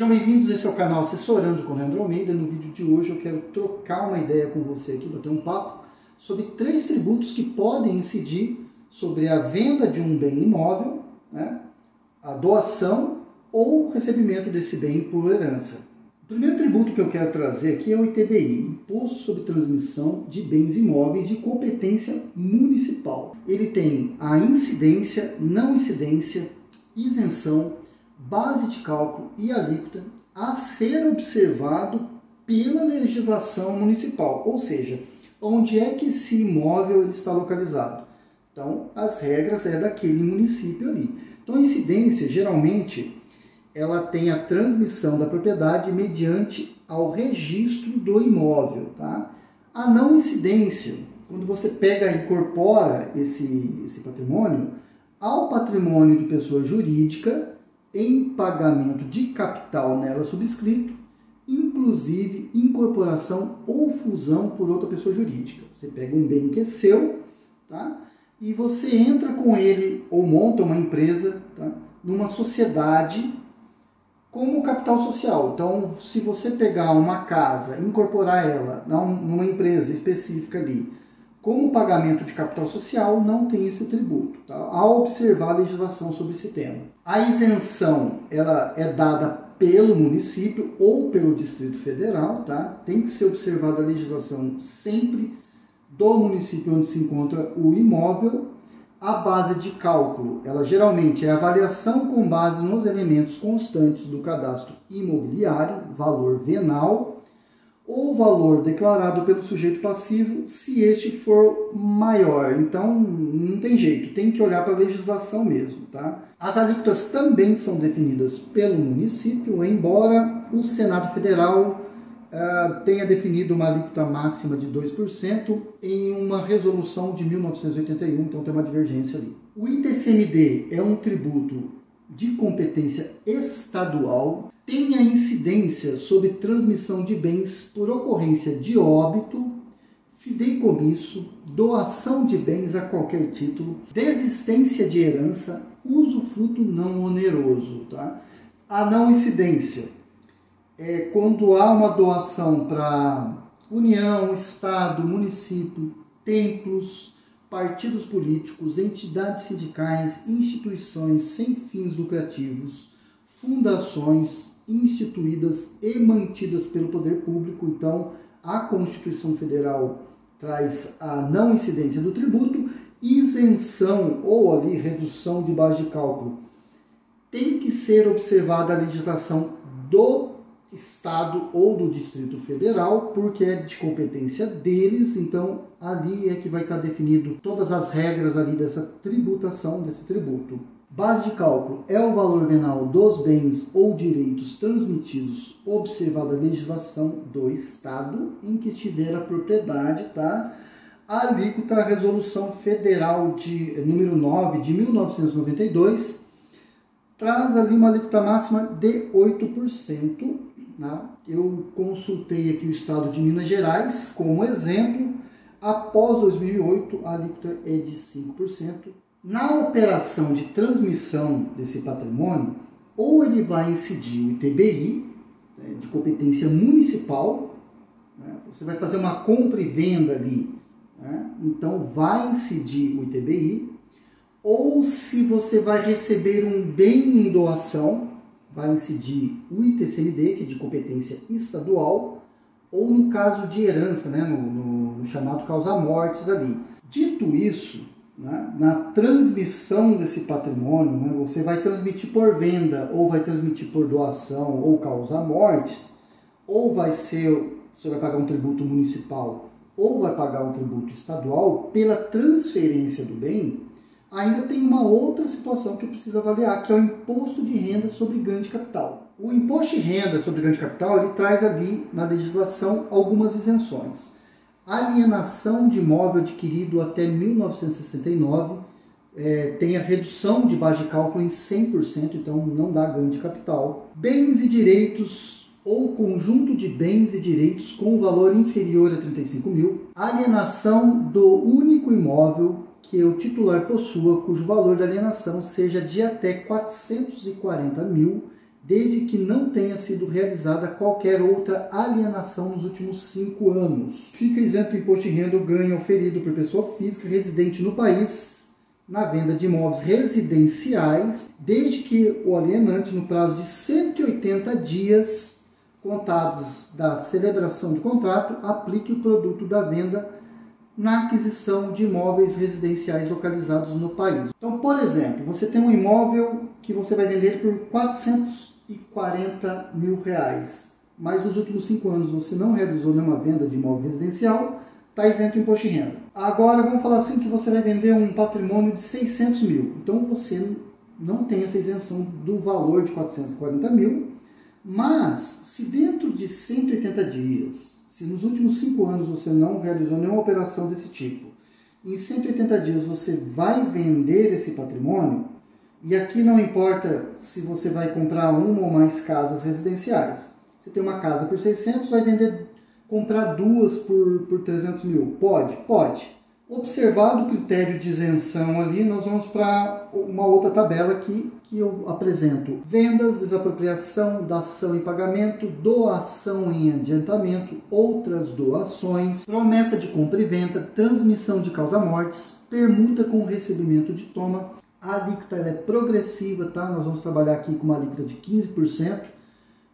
Sejam bem-vindos, esse é o canal Assessorando com Leandro Almeida. No vídeo de hoje eu quero trocar uma ideia com você aqui, bater um papo sobre 3 tributos que podem incidir sobre a venda de um bem imóvel, né, a doação ou o recebimento desse bem por herança. O primeiro tributo que eu quero trazer aqui é o ITBI, Imposto sobre Transmissão de Bens Imóveis de competência municipal. Ele tem a incidência, não incidência, isenção, base de cálculo e alíquota a ser observado pela legislação municipal, ou seja, onde é que esse imóvel ele está localizado. Então, as regras é daquele município ali. Então, a incidência, geralmente, ela tem a transmissão da propriedade mediante ao registro do imóvel. Tá? A não incidência, quando você pega e incorpora esse patrimônio ao patrimônio de pessoa jurídica, em pagamento de capital nela subscrito, inclusive incorporação ou fusão por outra pessoa jurídica. Você pega um bem que é seu, tá? E você entra com ele ou monta uma empresa, tá? Numa sociedade como capital social. Então, se você pegar uma casa, incorporar ela numa empresa específica ali, como pagamento de capital social, não tem esse tributo, tá? Ao observar a legislação sobre esse tema. A isenção ela é dada pelo município ou pelo Distrito Federal, tá? Tem que ser observada a legislação sempre do município onde se encontra o imóvel. A base de cálculo, ela geralmente é a avaliação com base nos elementos constantes do cadastro imobiliário, valor venal, ou valor declarado pelo sujeito passivo, se este for maior. Então, não tem jeito, tem que olhar para a legislação mesmo. Tá? As alíquotas também são definidas pelo município, embora o Senado Federal tenha definido uma alíquota máxima de 2% em uma resolução de 1981, então tem uma divergência ali. O ITCMD é um tributo de competência estadual, tem a incidência sobre transmissão de bens por ocorrência de óbito, fideicomisso, doação de bens a qualquer título, desistência de herança, usufruto não oneroso. Tá? A não incidência é quando há uma doação para União, Estado, município, templos, partidos políticos, entidades sindicais, instituições sem fins lucrativos, fundações instituídas e mantidas pelo poder público. Então, a Constituição Federal traz a não incidência do tributo, isenção ou ali redução de base de cálculo. Tem que ser observada a legislação do Estado ou do Distrito Federal, porque é de competência deles, então ali é que vai estar definido todas as regras ali dessa tributação, desse tributo. Base de cálculo é o valor venal dos bens ou direitos transmitidos, observada a legislação do Estado em que estiver a propriedade, tá? A alíquota, a Resolução Federal de número 9 de 1992, traz ali uma alíquota máxima de 8%. Né? Eu consultei aqui o Estado de Minas Gerais como exemplo. Após 2008, a alíquota é de 5%. Na operação de transmissão desse patrimônio, ou ele vai incidir o ITBI, né, de competência municipal, né, você vai fazer uma compra e venda ali, né, então vai incidir o ITBI, ou se você vai receber um bem em doação, vai incidir o ITCMD, que é de competência estadual, ou no caso de herança, né, no chamado causa-mortes ali. Dito isso, né, na transmissão desse patrimônio, né, você vai transmitir por venda, ou vai transmitir por doação, ou causa-mortes, ou você vai pagar um tributo municipal, ou vai pagar um tributo estadual pela transferência do bem. Ainda tem uma outra situação que precisa avaliar, que é o imposto de renda sobre ganho de capital. O imposto de renda sobre ganho de capital, ele traz ali na legislação algumas isenções. Alienação de imóvel adquirido até 1969 tem a redução de base de cálculo em 100%, então não dá ganho de capital. Bens e direitos ou conjunto de bens e direitos com valor inferior a 35 mil. Alienação do único imóvel que o titular possua, cujo valor da alienação seja de até 440 mil desde que não tenha sido realizada qualquer outra alienação nos últimos 5 anos. Fica isento do imposto de renda o ganho oferido por pessoa física residente no país na venda de imóveis residenciais, desde que o alienante, no prazo de 180 dias contados da celebração do contrato, aplique o produto da venda na aquisição de imóveis residenciais localizados no país. Então, por exemplo, você tem um imóvel que você vai vender por R$440 mil, mas nos últimos 5 anos você não realizou nenhuma venda de imóvel residencial, está isento do imposto de renda. Agora, vamos falar assim que você vai vender um patrimônio de 600 mil. Então, você não tem essa isenção do valor de 440 mil, mas se dentro de 180 dias, se nos últimos 5 anos você não realizou nenhuma operação desse tipo, em 180 dias você vai vender esse patrimônio, e aqui não importa se você vai comprar uma ou mais casas residenciais. Você tem uma casa por 600, vai comprar duas por 300 mil. Pode? Pode. Observado o critério de isenção ali, nós vamos para uma outra tabela aqui que eu apresento. Vendas, desapropriação, dação em pagamento, doação em adiantamento, outras doações, promessa de compra e venda, transmissão de causa-mortes, permuta com recebimento de toma. A alíquota ela é progressiva, tá? Nós vamos trabalhar aqui com uma alíquota de 15%,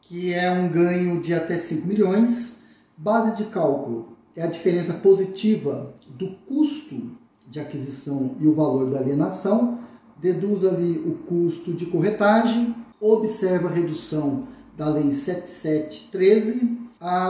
que é um ganho de até 5 milhões. Base de cálculo é a diferença positiva do custo de aquisição e o valor da alienação. Deduz ali o custo de corretagem, observa a redução da Lei 7713,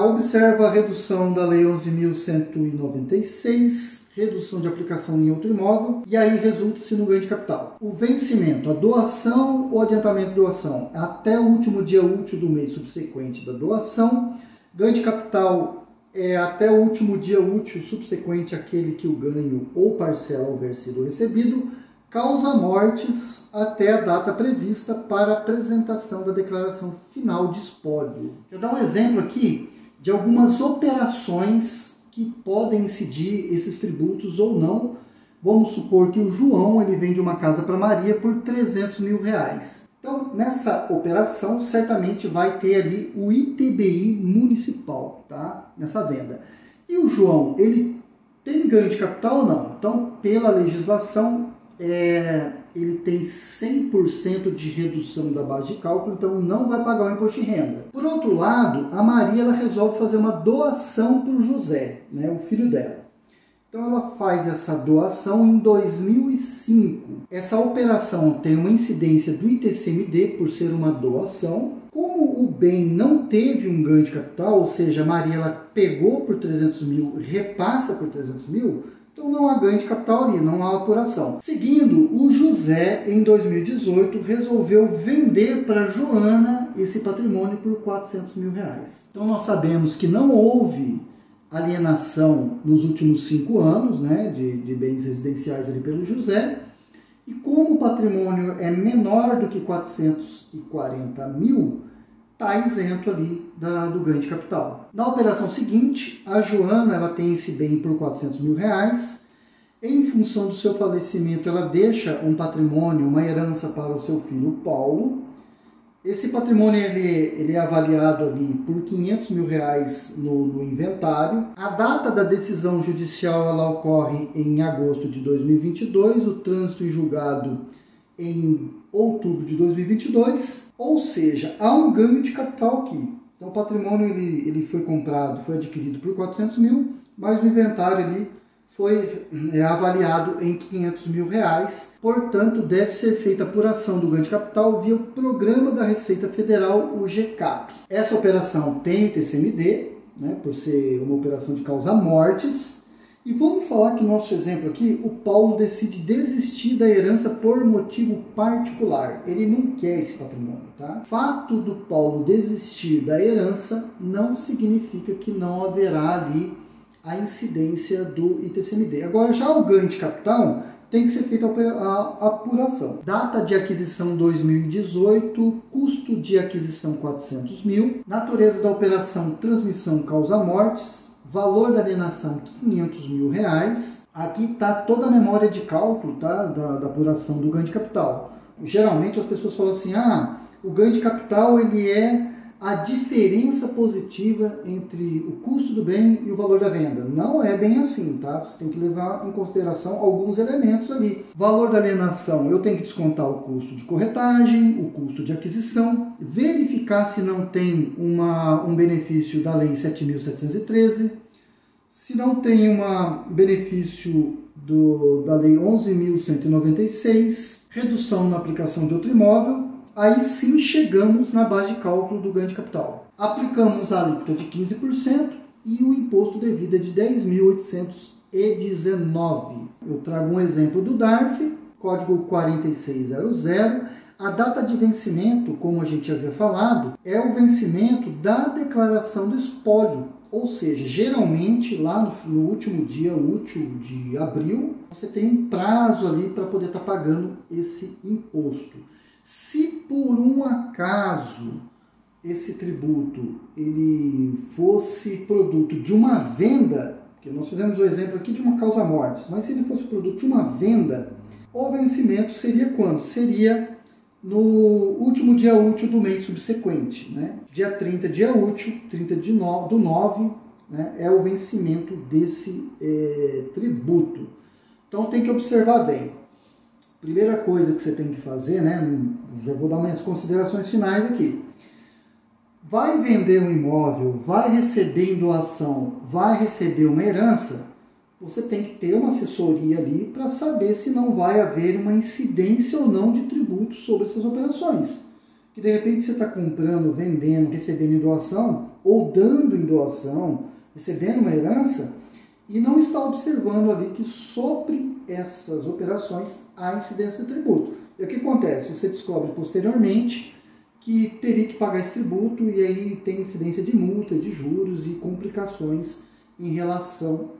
observa a redução da Lei 11.196, redução de aplicação em outro imóvel, e aí resulta-se no ganho de capital. O vencimento, a doação ou adiantamento de doação, até o último dia útil do mês subsequente da doação. Ganho de capital é até o último dia útil subsequente àquele que o ganho ou parcela houver sido recebido. Causa-mortes até a data prevista para a apresentação da declaração final de espólio. Eu vou dar um exemplo aqui de algumas operações que podem incidir esses tributos ou não. Vamos supor que o João ele vende uma casa para Maria por 300 mil reais. Então, nessa operação, certamente vai ter ali o ITBI municipal, tá? Nessa venda. E o João, ele tem ganho de capital ou não? Então, pela legislação, ele tem 100% de redução da base de cálculo, então não vai pagar o imposto de renda. Por outro lado, a Maria ela resolve fazer uma doação para o José, né, o filho dela. Então ela faz essa doação em 2005. Essa operação tem uma incidência do ITCMD por ser uma doação. Como o bem não teve um ganho de capital, ou seja, a Maria ela pegou por 300 mil, repassa por 300 mil, então não há ganho de capital ali, não há apuração. Seguindo, o José, em 2018, resolveu vender para Joana esse patrimônio por 400 mil reais. Então nós sabemos que não houve alienação nos últimos 5 anos, né, de bens residenciais ali pelo José, e como o patrimônio é menor do que 440 mil, está isento ali do ganho de capital. Na operação seguinte, a Joana ela tem esse bem por 400 mil reais, em função do seu falecimento ela deixa um patrimônio, uma herança para o seu filho Paulo. Esse patrimônio ele é avaliado ali por 500 mil reais no inventário. A data da decisão judicial ela ocorre em agosto de 2022, o trânsito em julgado em outubro de 2022, ou seja, há um ganho de capital aqui. Então o patrimônio ele foi comprado, foi adquirido por 400 mil, mas o inventário ali foi avaliado em 500 mil reais, portanto deve ser feita a apuração do ganho de capital via o Programa da Receita Federal, o GCAP. Essa operação tem o TCMD, né, por ser uma operação de causa-mortes, e vamos falar que no nosso exemplo aqui, o Paulo decide desistir da herança por motivo particular, ele não quer esse patrimônio, tá? O fato do Paulo desistir da herança não significa que não haverá ali a incidência do ITCMD. Agora, já o ganho de capital tem que ser feita a apuração. Data de aquisição 2018, custo de aquisição 400 mil, natureza da operação transmissão causa-mortes, valor da alienação 500 mil reais. Aqui está toda a memória de cálculo, tá? da apuração do ganho de capital. Geralmente as pessoas falam assim, o ganho de capital ele é a diferença positiva entre o custo do bem e o valor da venda. Não é bem assim, tá? Você tem que levar em consideração alguns elementos ali. Valor da alienação, eu tenho que descontar o custo de corretagem, o custo de aquisição, verificar se não tem um benefício da Lei 7.713, se não tem um benefício da Lei 11.196, redução na aplicação de outro imóvel. Aí sim chegamos na base de cálculo do ganho de capital. Aplicamos a alíquota de 15% e o imposto devido é de 10.819. Eu trago um exemplo do DARF, código 4600. A data de vencimento, como a gente havia falado, é o vencimento da declaração do espólio. Ou seja, geralmente lá no último dia útil de abril, você tem um prazo ali para poder estar pagando esse imposto. Se por um acaso esse tributo ele fosse produto de uma venda, porque nós fizemos o exemplo aqui de uma causa-mortes, mas se ele fosse produto de uma venda, o vencimento seria quando? Seria no último dia útil do mês subsequente, né? Dia 30, dia útil, 30 do 9, né? É o vencimento desse tributo. Então tem que observar bem. Primeira coisa que você tem que fazer, né? Já vou dar minhas considerações finais aqui. Vai vender um imóvel, vai receber em doação, vai receber uma herança, você tem que ter uma assessoria ali para saber se não vai haver uma incidência ou não de tributo sobre essas operações. Que de repente você está comprando, vendendo, recebendo em doação, ou dando em doação, recebendo uma herança, e não está observando ali que sobre essas operações há incidência de tributo. E o que acontece? Você descobre posteriormente que teria que pagar esse tributo e aí tem incidência de multa, de juros e complicações em relação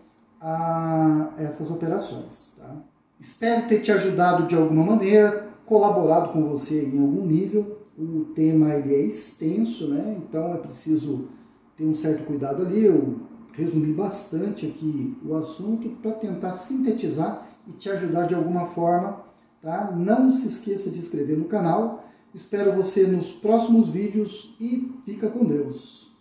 a essas operações. Tá? Espero ter te ajudado de alguma maneira, colaborado com você em algum nível. O tema ele é extenso, né? Então é preciso ter um certo cuidado ali. Eu resumi bastante aqui o assunto para tentar sintetizar e te ajudar de alguma forma. Tá? Não se esqueça de se inscrever no canal. Espero você nos próximos vídeos e fica com Deus.